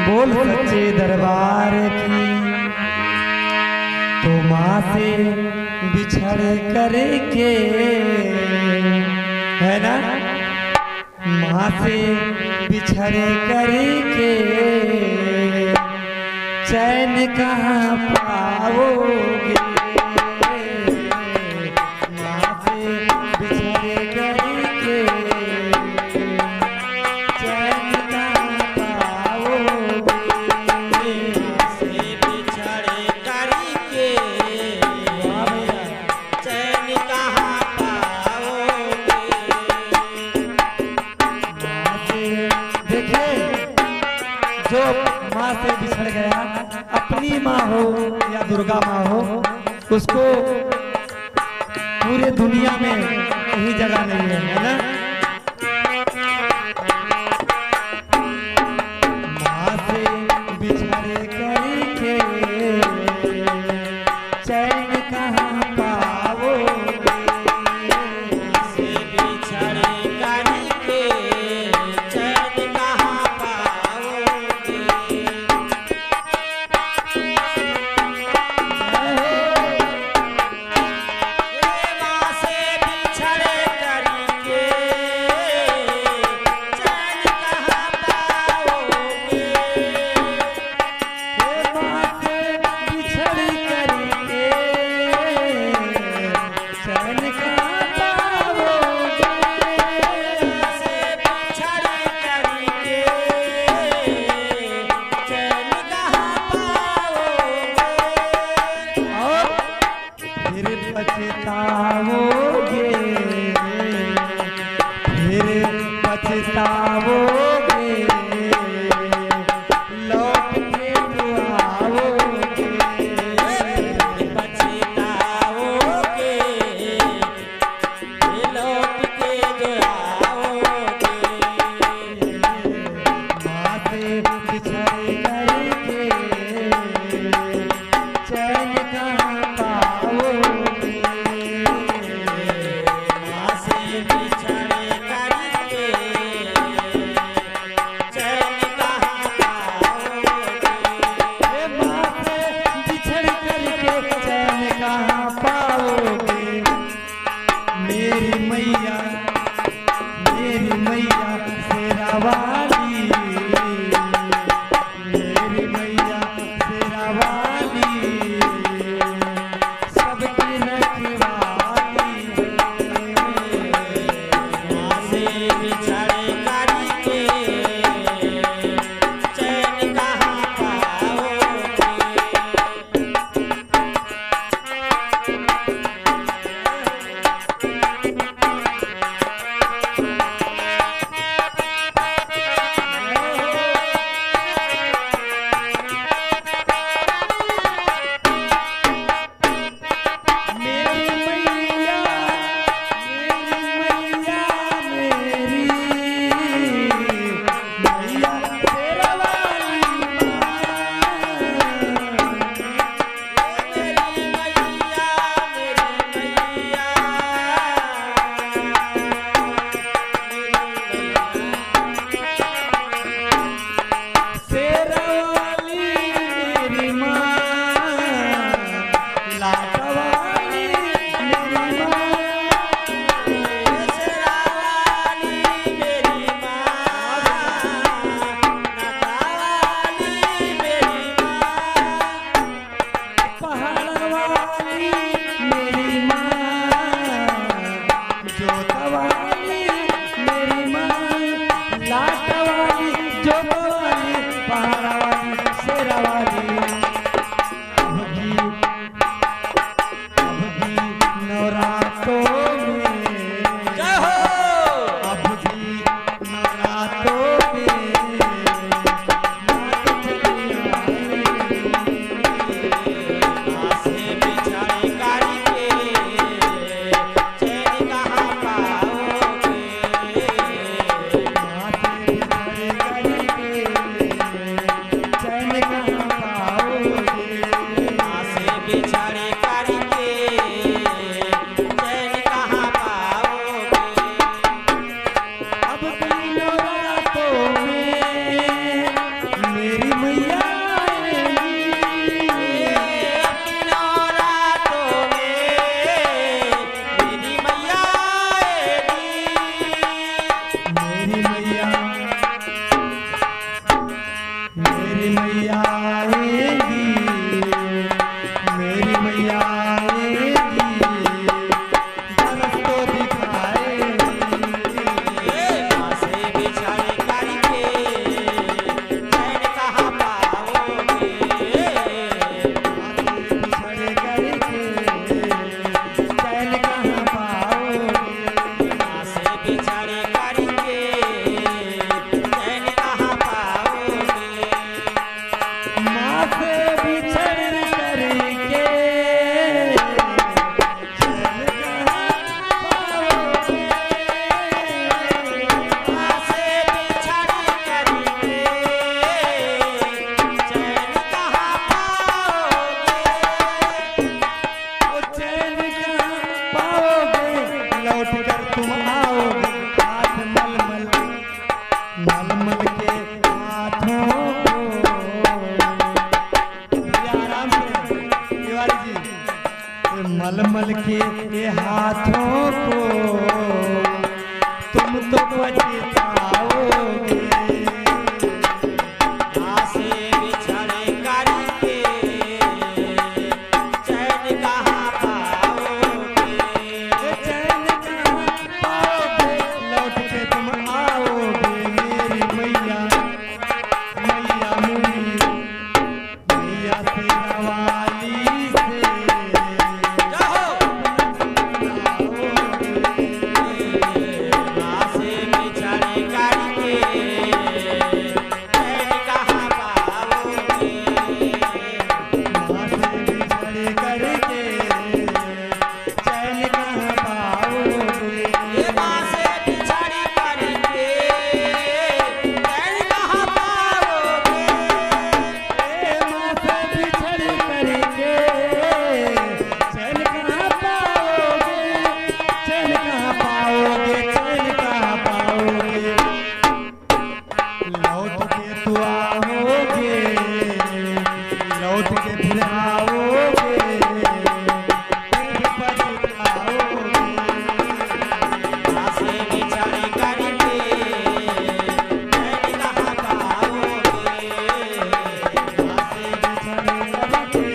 बोल सच्चे दरबार की। तो माँ से बिछड़ करके है ना, माँ से बिछड़ करके चैन कहाँ पाओगे। माँ से बिछड़ करके चैन कहाँ पाओगे। से बिछड़ करके चैन कहाँ पाओगे। माँ से देखे, जो माँ से बिछड़ गया, अपनी माँ हो या दुर्गा माँ हो, उसको पूरे दुनिया में कहीं जगह नहीं है ना। माँ से बिछड़ करके चैन कहाँ पाओगे। से बिछड़ करके चैन कहाँ पाओगे। माँ से बिछड़ करके चैन कहाँ पाओगे। माँ से बिछड़ करके चैन कहाँ पाओगे। से बिछड़ करके चैन कहाँ पाओगे। और फिर पछताओगे, फिर पछताओगे, लौट के तो आओगे। पछताओगे लौट के जो आओगे। माँ से बिछड़ करके चैन कहाँ पाओगे। माँ से बिछड़ करके चैन कहाँ पाओगे। माँ से बिछड़ करके चैन कहाँ पाओगे। मेरी मैया, मेरी मैया शेरा वाली, मेरी मैया मैया आएगी, मेरी मैया आएगी, दरस तो दिखाएगी। माँ से बिछड़ करके चैन कहाँ पाओगे। बिछड़ करके चैन कहाँ पाओगे। माँ से बिछड़ करके चैन कहाँ पाओगे। माँ से बिछड़ करके चैन कहाँ पाओगे। माँ से बिछड़ करके चैन कहाँ पाओगे। ओ चैन कहाँ पाओगे, लौट कर तुम आओगे, हाथ मलमल मलमल के हाथों को। ये आराम से तिवारी जी, ये मलमल के ये हाथों को तुम तो पछताओगे। माँ से बिछड़ करके चैन कहाँ पाओगे। ये चैन कहाँ पाओगे, लौट के तुम आओगे। मेरी मैया मैया मेरी मैया तेरा वाली से जाओ। आओगे। माँ से बिछड़ करके चैन कहाँ पाओगे। माँ से बिछड़ करके चैन कहाँ पाओगे। ये माँ से बिछड़ करके चैन कहाँ पाओगे। ए माँ से बिछड़ करके चैन कहाँ पाओगे। चैन कहाँ पाओगे, चैन कहाँ पाओगे। लौट के तू आओगे, लौट के फिर आओगे, फिर पछताओगे। माँ से बिछड़ करके चैन कहाँ पाओगे। माँ से बिछड़ करके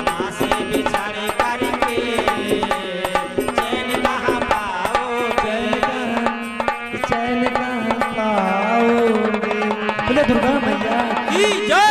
माँ से बिछड़ करके चैन कहाँ पाओगे। चैन कहाँ पाओगे। बोले दुर्गा मैया की जय।